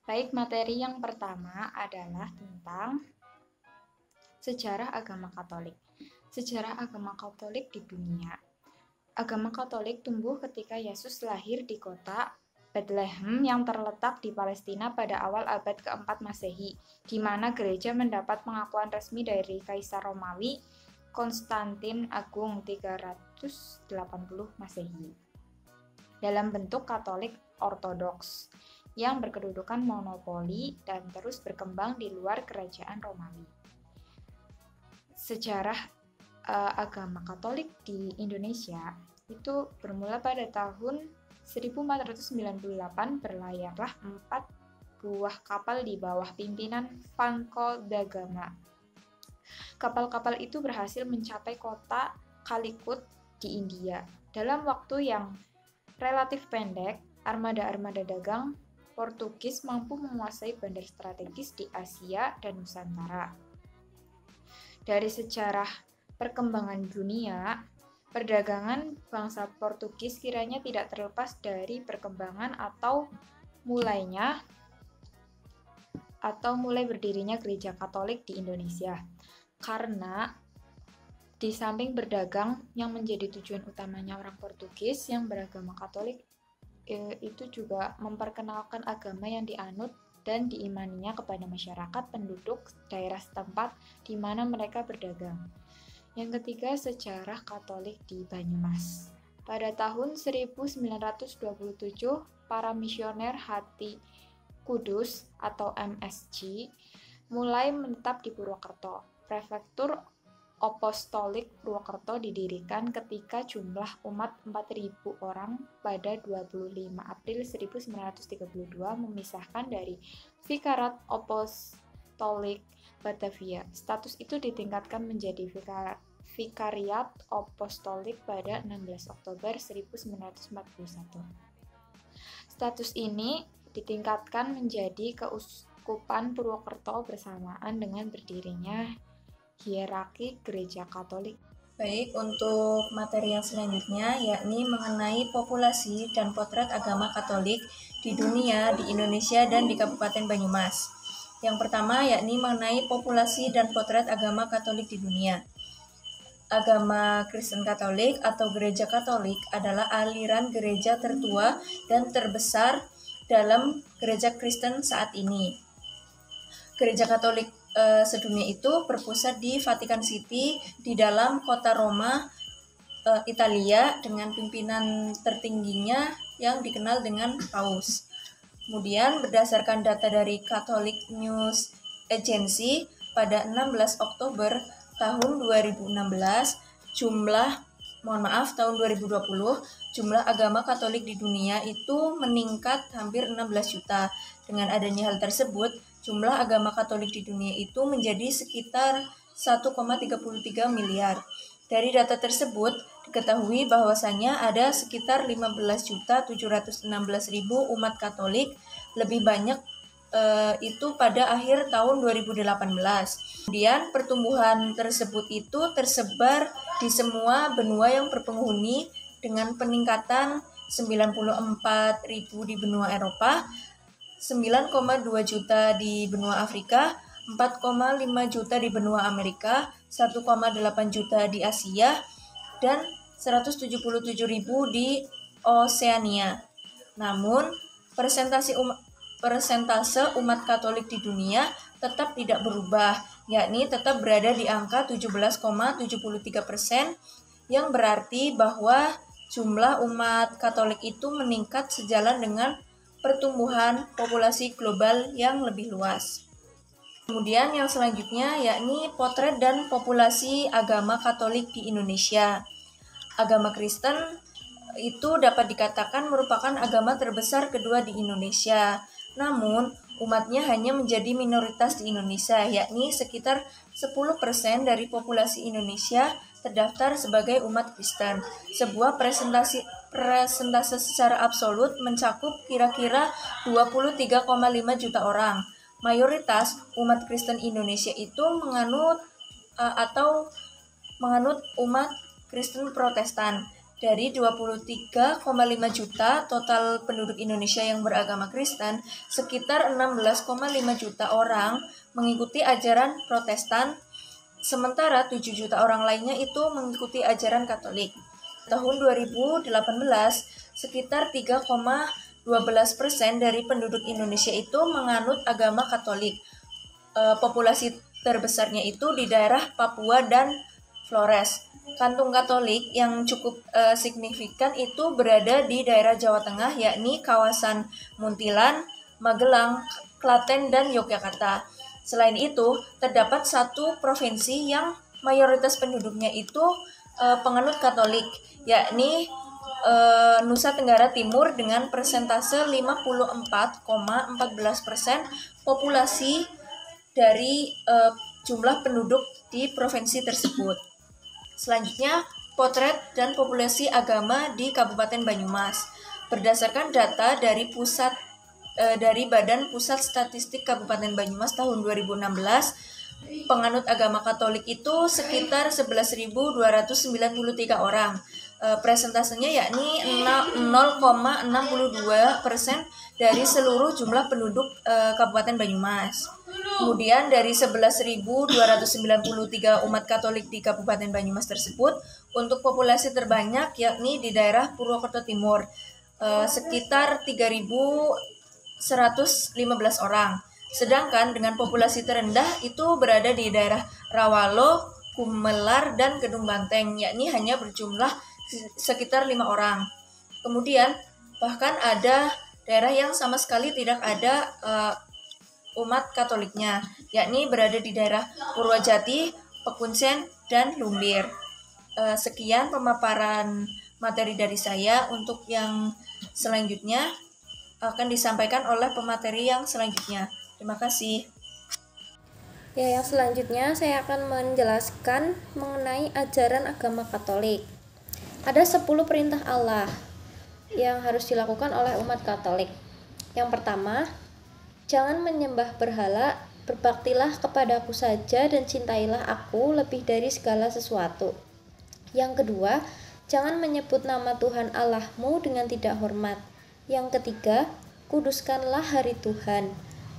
Baik, materi yang pertama adalah tentang sejarah agama Katolik. Sejarah agama Katolik di dunia. Agama Katolik tumbuh ketika Yesus lahir di kota Bethlehem yang terletak di Palestina pada awal abad keempat Masehi, di mana gereja mendapat pengakuan resmi dari Kaisar Romawi Konstantin Agung 380 Masehi dalam bentuk Katolik Ortodoks yang berkedudukan monopoli dan terus berkembang di luar kerajaan Romawi. Sejarah agama Katolik di Indonesia itu bermula pada tahun 1498 berlayarlah 4 buah kapal di bawah pimpinan Vasco da Gama. Kapal-kapal itu berhasil mencapai kota Calicut di India. Dalam waktu yang relatif pendek, armada-armada dagang Portugis mampu menguasai bandar strategis di Asia dan Nusantara. Dari sejarah perkembangan dunia, perdagangan bangsa Portugis kiranya tidak terlepas dari perkembangan atau mulai berdirinya gereja Katolik di Indonesia. Karena di samping berdagang yang menjadi tujuan utamanya orang Portugis yang beragama Katolik, itu juga memperkenalkan agama yang dianut dan diimaninya kepada masyarakat penduduk daerah setempat di mana mereka berdagang. Yang ketiga, sejarah Katolik di Banyumas. Pada tahun 1927, para misioner Hati Kudus atau MSC mulai menetap di Purwokerto. Prefektur Apostolik Purwokerto didirikan ketika jumlah umat 4.000 orang pada 25 April 1932 memisahkan dari Vikarat Apostolik Batavia. Status itu ditingkatkan menjadi Vikariat Apostolik pada 16 Oktober 1941. Status ini ditingkatkan menjadi Keuskupan Purwokerto bersamaan dengan berdirinya hierarki Gereja Katolik. Baik, untuk materi yang selanjutnya yakni mengenai populasi dan potret agama Katolik di dunia, di Indonesia, dan di Kabupaten Banyumas. Yang pertama yakni mengenai populasi dan potret agama Katolik di dunia. Agama Kristen Katolik atau Gereja Katolik adalah aliran gereja tertua dan terbesar dalam gereja Kristen saat ini. Gereja Katolik sedunia itu berpusat di Vatikan City di dalam kota Roma, Italia, dengan pimpinan tertingginya yang dikenal dengan Paus. Kemudian berdasarkan data dari Catholic News Agency pada 16 Oktober tahun 2016, tahun 2020, jumlah agama Katolik di dunia itu meningkat hampir 16 juta. Dengan adanya hal tersebut, jumlah agama Katolik di dunia itu menjadi sekitar 1,33 miliar. Dari data tersebut, diketahui bahwasanya ada sekitar 15.716.000 umat Katolik, lebih banyak itu pada akhir tahun 2018. Kemudian pertumbuhan tersebut itu tersebar di semua benua yang berpenghuni dengan peningkatan 94.000 di benua Eropa, 9,2 juta di benua Afrika, 4,5 juta di benua Amerika, 1,8 juta di Asia, dan 177.000 di Oseania. Namun, persentase umat Katolik di dunia tetap tidak berubah, yakni tetap berada di angka 17,73%, yang berarti bahwa jumlah umat Katolik itu meningkat sejalan dengan pertumbuhan populasi global yang lebih luas. Kemudian yang selanjutnya yakni potret dan populasi agama Katolik di Indonesia. Agama Kristen itu dapat dikatakan merupakan agama terbesar kedua di Indonesia. Namun, umatnya hanya menjadi minoritas di Indonesia, yakni sekitar 10% dari populasi Indonesia terdaftar sebagai umat Kristen. Sebuah presentase secara absolut mencakup kira-kira 23,5 juta orang. Mayoritas umat Kristen Indonesia itu menganut umat Kristen Protestan, Dari 23,5 juta total penduduk Indonesia yang beragama Kristen, sekitar 16,5 juta orang mengikuti ajaran Protestan, sementara 7 juta orang lainnya itu mengikuti ajaran Katolik. Tahun 2018, sekitar 3,12% dari penduduk Indonesia itu menganut agama Katolik. Populasi terbesarnya itu di daerah Papua dan Flores. Kantung Katolik yang cukup signifikan itu berada di daerah Jawa Tengah, yakni kawasan Muntilan, Magelang, Klaten, dan Yogyakarta. Selain itu, terdapat satu provinsi yang mayoritas penduduknya itu penganut Katolik, yakni Nusa Tenggara Timur dengan persentase 54,14% populasi dari jumlah penduduk di provinsi tersebut. Selanjutnya, potret dan populasi agama di Kabupaten Banyumas. Berdasarkan data dari Badan Pusat Statistik Kabupaten Banyumas tahun 2016, penganut agama Katolik itu sekitar 11.293 orang. Presentasenya yakni 0,62% dari seluruh jumlah penduduk Kabupaten Banyumas. Kemudian dari 11.293 umat Katolik di Kabupaten Banyumas tersebut, untuk populasi terbanyak yakni di daerah Purwokerto Timur, sekitar 3.115 orang. Sedangkan dengan populasi terendah itu berada di daerah Rawalo, Gumelar, dan Gedung Banteng, yakni hanya berjumlah sekitar 5 orang. Kemudian bahkan ada daerah yang sama sekali tidak ada umat Katoliknya, yakni berada di daerah Purwojati, Pekuncen, dan Lumbir. Sekian pemaparan materi dari saya. Untuk yang selanjutnya akan disampaikan oleh pemateri yang selanjutnya. Terima kasih. Ya, yang selanjutnya saya akan menjelaskan mengenai ajaran agama Katolik. Ada 10 perintah Allah yang harus dilakukan oleh umat Katolik. Yang pertama, jangan menyembah berhala, berbaktilah kepadaku saja dan cintailah aku lebih dari segala sesuatu. Yang kedua, jangan menyebut nama Tuhan Allahmu dengan tidak hormat. Yang ketiga, kuduskanlah hari Tuhan.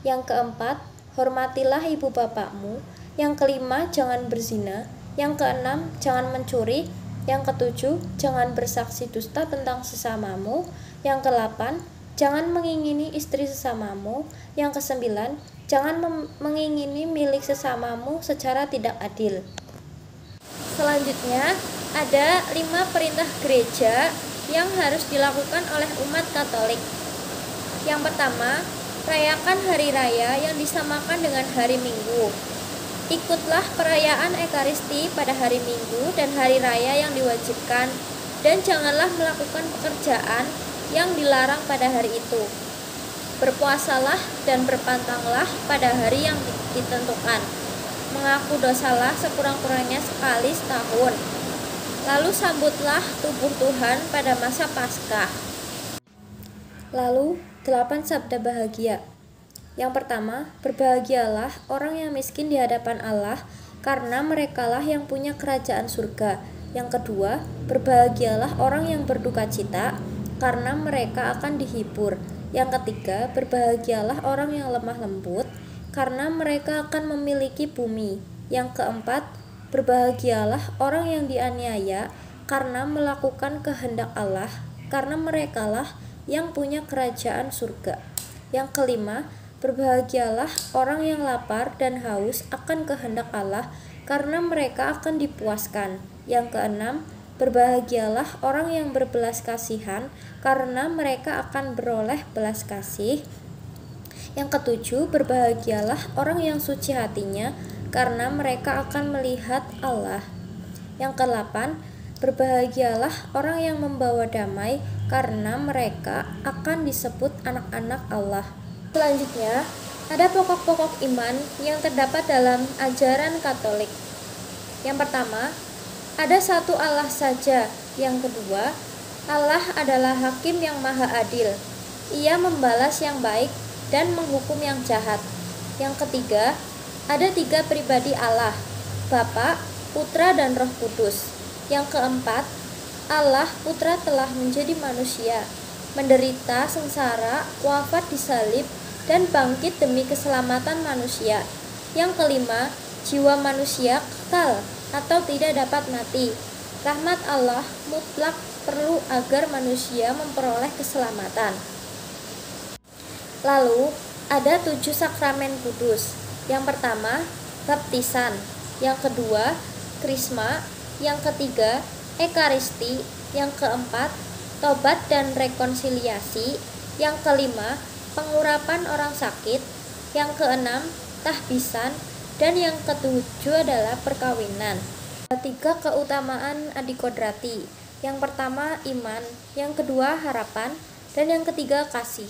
Yang keempat, hormatilah ibu bapakmu. Yang kelima, jangan berzina. Yang keenam, jangan mencuri. Yang ketujuh, jangan bersaksi dusta tentang sesamamu. Yang kedelapan, jangan mengingini istri sesamamu. Yang kesembilan, jangan mengingini milik sesamamu secara tidak adil. Selanjutnya, ada 5 perintah gereja yang harus dilakukan oleh umat Katolik. Yang pertama, rayakan hari raya yang disamakan dengan hari Minggu. Ikutlah perayaan Ekaristi pada hari Minggu dan hari raya yang diwajibkan, dan janganlah melakukan pekerjaan yang dilarang pada hari itu. Berpuasalah dan berpantanglah pada hari yang ditentukan. Mengaku dosalah sekurang-kurangnya sekali setahun. Lalu sambutlah tubuh Tuhan pada masa Paskah. Lalu 8 sabda bahagia. Yang pertama, berbahagialah orang yang miskin di hadapan Allah, karena merekalah yang punya kerajaan surga. Yang kedua, berbahagialah orang yang berduka cita, karena mereka akan dihibur. Yang ketiga, berbahagialah orang yang lemah lembut, karena mereka akan memiliki bumi. Yang keempat, berbahagialah orang yang dianiaya karena melakukan kehendak Allah, karena merekalah yang punya kerajaan surga. Yang kelima, berbahagialah orang yang lapar dan haus akan kehendak Allah, karena mereka akan dipuaskan. Yang keenam, berbahagialah orang yang berbelas kasihan, karena mereka akan beroleh belas kasih. Yang ketujuh, berbahagialah orang yang suci hatinya, karena mereka akan melihat Allah. Yang kedelapan, berbahagialah orang yang membawa damai, karena mereka akan disebut anak-anak Allah. Selanjutnya, ada pokok-pokok iman yang terdapat dalam ajaran Katolik. Yang pertama, ada satu Allah saja. Yang kedua, Allah adalah hakim yang maha adil. Ia membalas yang baik dan menghukum yang jahat. Yang ketiga, ada 3 pribadi Allah, Bapa, Putra, dan Roh Kudus. Yang keempat, Allah Putra telah menjadi manusia, menderita sengsara, wafat di salib, dan bangkit demi keselamatan manusia. Yang kelima, jiwa manusia kekal atau tidak dapat mati. Rahmat Allah mutlak perlu agar manusia memperoleh keselamatan. Lalu, ada 7 sakramen kudus. Yang pertama, baptisan. Yang kedua, krisma. Yang ketiga, ekaristi. Yang keempat, tobat dan rekonsiliasi. Yang kelima, pengurapan orang sakit. Yang keenam, tahbisan. Dan yang ketujuh adalah perkawinan. 3 keutamaan adikodrati. Yang pertama iman, yang kedua harapan, dan yang ketiga kasih.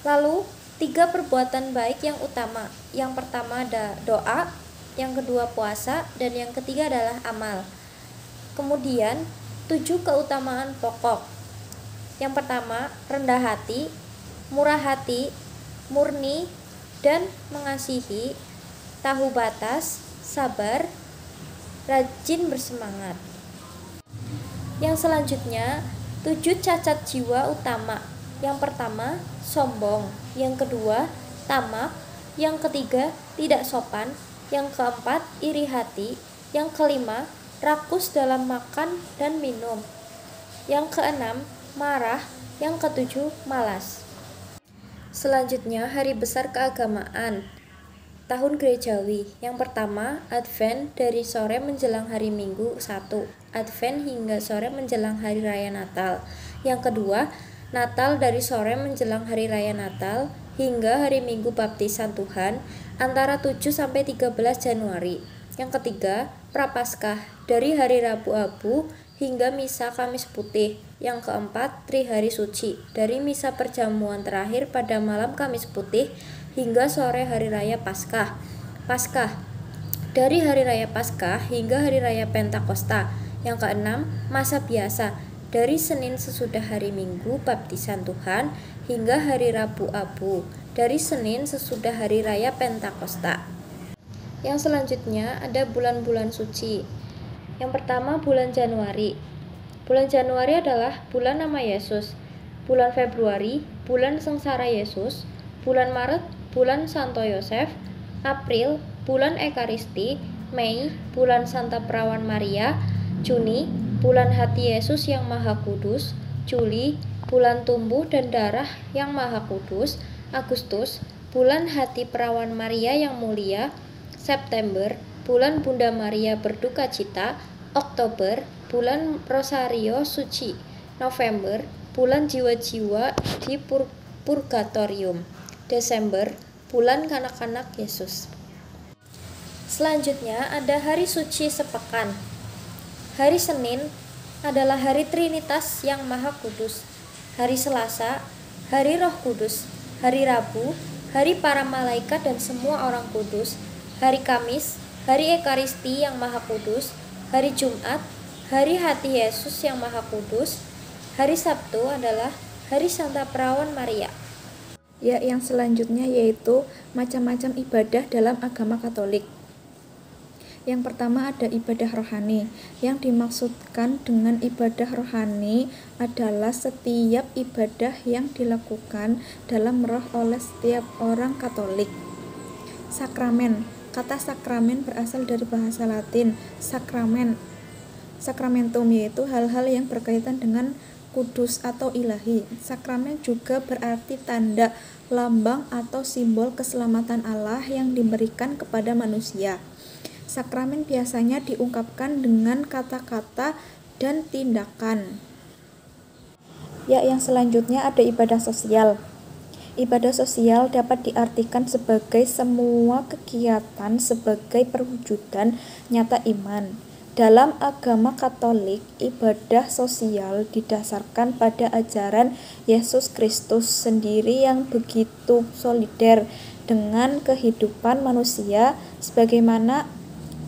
Lalu 3 perbuatan baik yang utama. Yang pertama ada doa, yang kedua puasa, dan yang ketiga adalah amal. Kemudian 7 keutamaan pokok. Yang pertama rendah hati, murah hati, murni, dan mengasihi, tahu batas, sabar, rajin bersemangat. Yang selanjutnya 7 cacat jiwa utama. Yang pertama sombong, yang kedua tamak, yang ketiga tidak sopan, yang keempat iri hati, yang kelima rakus dalam makan dan minum, yang keenam marah, yang ketujuh malas. Selanjutnya hari besar keagamaan tahun gerejawi. Yang pertama, Advent dari sore menjelang hari Minggu 1, Advent hingga sore menjelang hari raya Natal. Yang kedua, Natal dari sore menjelang hari raya Natal hingga hari Minggu baptisan Tuhan antara 7 sampai 13 Januari. Yang ketiga, Prapaskah dari hari Rabu Abu hingga misa Kamis Putih. Yang keempat, Trihari Suci dari misa perjamuan terakhir pada malam Kamis Putih hingga sore hari raya Paskah. Paskah dari hari raya Paskah hingga hari raya Pentakosta. Yang keenam, masa biasa dari Senin sesudah hari Minggu baptisan Tuhan hingga hari Rabu Abu, dari Senin sesudah hari raya Pentakosta. Yang selanjutnya ada bulan-bulan suci. Yang pertama bulan Januari. Bulan Januari adalah bulan nama Yesus. Bulan Februari, bulan sengsara Yesus. Bulan Maret, bulan Santo Yosef. April, bulan Ekaristi. Mei, bulan Santa Perawan Maria. Juni, bulan hati Yesus yang Maha Kudus. Juli, bulan tumbuh dan darah yang Maha Kudus. Agustus, bulan hati Perawan Maria yang mulia. September, bulan Bunda Maria berduka cita. Oktober, bulan Rosario Suci. November, bulan jiwa-jiwa di purgatorium. Desember, bulan kanak-kanak Yesus. Selanjutnya ada hari suci sepekan. Hari Senin adalah hari Trinitas yang Maha Kudus. Hari Selasa, hari Roh Kudus. Hari Rabu, hari para malaikat dan semua orang kudus. Hari Kamis, hari Ekaristi yang Maha Kudus. Hari Jumat, hari hati Yesus yang Maha Kudus. Hari Sabtu adalah hari Santa Perawan Maria. Ya, yang selanjutnya yaitu macam-macam ibadah dalam agama Katolik. Yang pertama ada ibadah rohani. Yang dimaksudkan dengan ibadah rohani adalah setiap ibadah yang dilakukan dalam roh oleh setiap orang Katolik. Sakramen. Kata sakramen berasal dari bahasa Latin sakramen. Sakramentum yaitu hal-hal yang berkaitan dengan kudus atau ilahi. Sakramen juga berarti tanda, lambang atau simbol keselamatan Allah yang diberikan kepada manusia. Sakramen biasanya diungkapkan dengan kata-kata dan tindakan. Ya, yang selanjutnya ada ibadah sosial. Ibadah sosial dapat diartikan sebagai semua kegiatan sebagai perwujudan nyata iman. Dalam agama Katolik, ibadah sosial didasarkan pada ajaran Yesus Kristus sendiri yang begitu solider dengan kehidupan manusia sebagaimana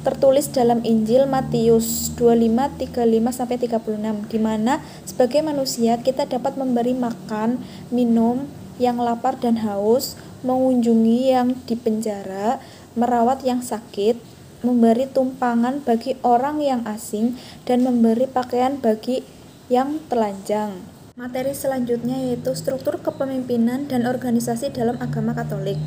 tertulis dalam Injil Matius 25:35-36, di mana sebagai manusia kita dapat memberi makan, minum yang lapar dan haus, mengunjungi yang dipenjara, merawat yang sakit, memberi tumpangan bagi orang yang asing, dan memberi pakaian bagi yang telanjang. Materi selanjutnya yaitu struktur kepemimpinan dan organisasi dalam agama Katolik.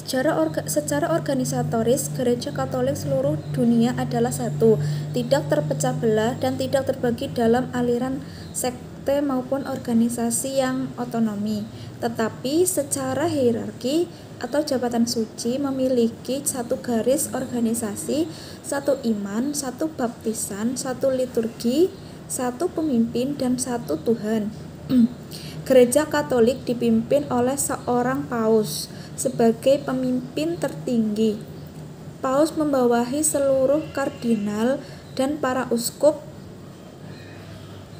Secara organisatoris, Gereja Katolik seluruh dunia adalah satu, tidak terpecah belah dan tidak terbagi dalam aliran sekte maupun organisasi yang otonomi, tetapi secara hierarki atau jabatan suci memiliki satu garis organisasi, satu iman, satu baptisan, satu liturgi, satu pemimpin, dan satu Tuhan. Gereja Katolik dipimpin oleh seorang paus sebagai pemimpin tertinggi. Paus membawahi seluruh kardinal dan para uskup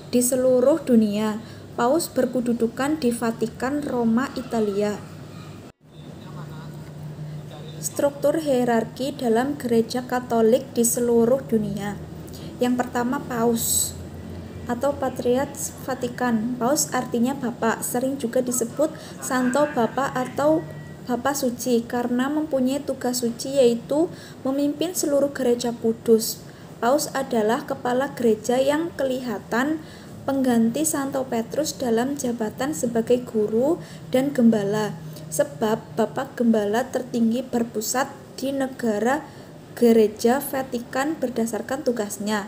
di seluruh dunia. Paus berkedudukan di Vatikan, Roma, Italia. Struktur hierarki dalam Gereja Katolik di seluruh dunia. Yang pertama, Paus atau Patriark Vatikan. Paus artinya Bapak, sering juga disebut Santo Bapa atau Bapa Suci karena mempunyai tugas suci yaitu memimpin seluruh gereja kudus. Paus adalah kepala gereja yang kelihatan, pengganti Santo Petrus dalam jabatan sebagai guru dan gembala, sebab Bapak Gembala tertinggi berpusat di negara Gereja Vatikan berdasarkan tugasnya,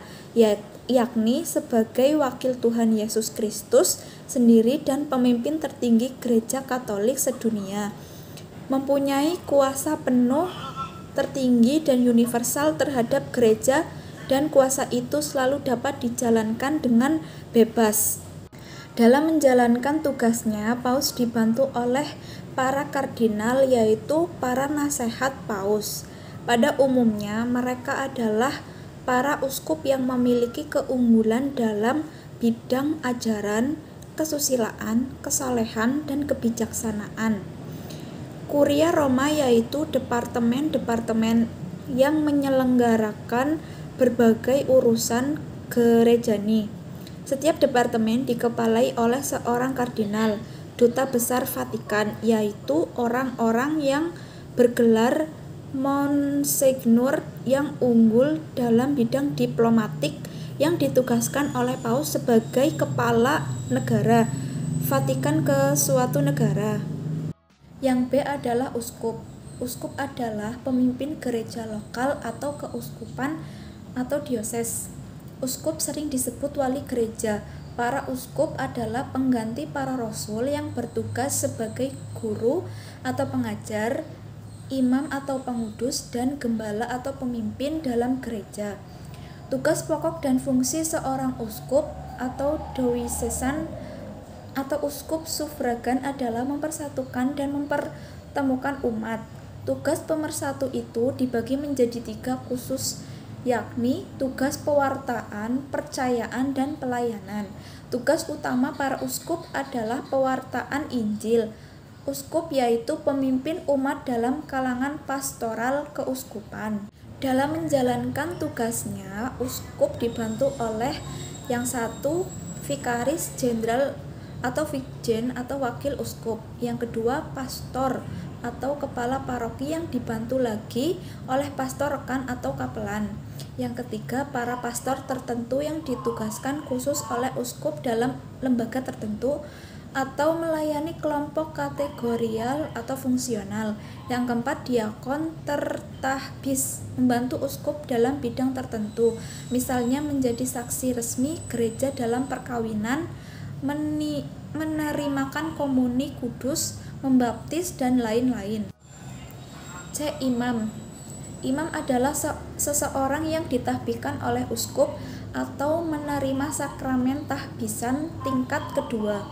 yakni sebagai wakil Tuhan Yesus Kristus sendiri dan pemimpin tertinggi Gereja Katolik sedunia. Mempunyai kuasa penuh, tertinggi dan universal terhadap gereja, dan kuasa itu selalu dapat dijalankan dengan bebas. Dalam menjalankan tugasnya, Paus dibantu oleh para kardinal, yaitu para nasehat Paus. Pada umumnya, mereka adalah para uskup yang memiliki keunggulan dalam bidang ajaran, kesusilaan, kesalehan, dan kebijaksanaan. Kuria Roma yaitu departemen-departemen yang menyelenggarakan berbagai urusan gerejani. Setiap departemen dikepalai oleh seorang kardinal, duta besar Vatikan, yaitu orang-orang yang bergelar Monsignor yang unggul dalam bidang diplomatik yang ditugaskan oleh Paus sebagai kepala negara Vatikan ke suatu negara. Yang B adalah uskup. Uskup adalah pemimpin gereja lokal atau keuskupan atau dioses. Uskup sering disebut wali gereja. Para uskup adalah pengganti para rasul yang bertugas sebagai guru atau pengajar, imam atau pengudus, dan gembala atau pemimpin dalam gereja. Tugas pokok dan fungsi seorang uskup atau diocesan atau uskup sufragan adalah mempersatukan dan mempertemukan umat. Tugas pemersatu itu dibagi menjadi 3 khusus, yakni tugas pewartaan, percayaan, dan pelayanan. Tugas utama para uskup adalah pewartaan Injil. Uskup yaitu pemimpin umat dalam kalangan pastoral keuskupan. Dalam menjalankan tugasnya, uskup dibantu oleh yang satu, vikaris jenderal atau vikjen atau wakil uskup. Yang kedua, pastor atau kepala paroki yang dibantu lagi oleh pastor rekan atau kapelan. Yang ketiga, para pastor tertentu yang ditugaskan khusus oleh uskup dalam lembaga tertentu atau melayani kelompok kategorial atau fungsional. Yang keempat, diakon tertahbis membantu uskup dalam bidang tertentu, misalnya menjadi saksi resmi gereja dalam perkawinan, menerimakan komuni kudus, membaptis, dan lain-lain. C. Imam. Imam adalah seseorang yang ditahbiskan oleh uskup atau menerima sakramen tahbisan tingkat kedua.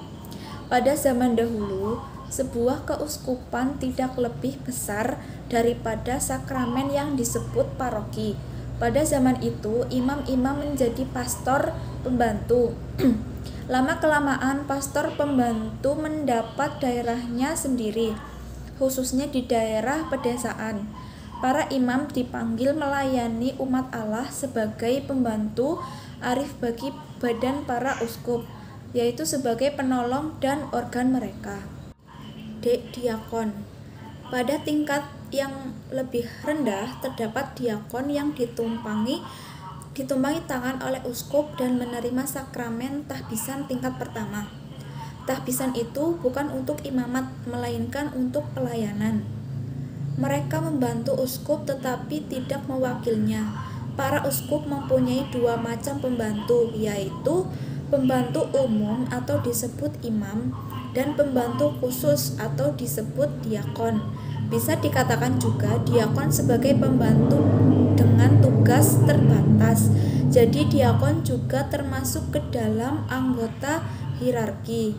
Pada zaman dahulu, sebuah keuskupan tidak lebih besar daripada sakramen yang disebut paroki. Pada zaman itu, imam-imam menjadi pastor pembantu. Lama-kelamaan, pastor pembantu mendapat daerahnya sendiri, khususnya di daerah pedesaan. Para imam dipanggil melayani umat Allah sebagai pembantu arif bagi badan para uskup, yaitu sebagai penolong dan organ mereka. D. Diakon. Pada tingkat yang lebih rendah terdapat diakon yang ditumpangi ditumpangi tangan oleh uskup dan menerima sakramen tahbisan tingkat pertama. Tahbisan itu bukan untuk imamat, melainkan untuk pelayanan. Mereka membantu uskup tetapi tidak mewakilnya. Para uskup mempunyai dua macam pembantu, yaitu pembantu umum atau disebut imam dan pembantu khusus atau disebut diakon. Bisa dikatakan juga diakon sebagai pembantu dengan tugas terbatas. Jadi diakon juga termasuk ke dalam anggota hierarki.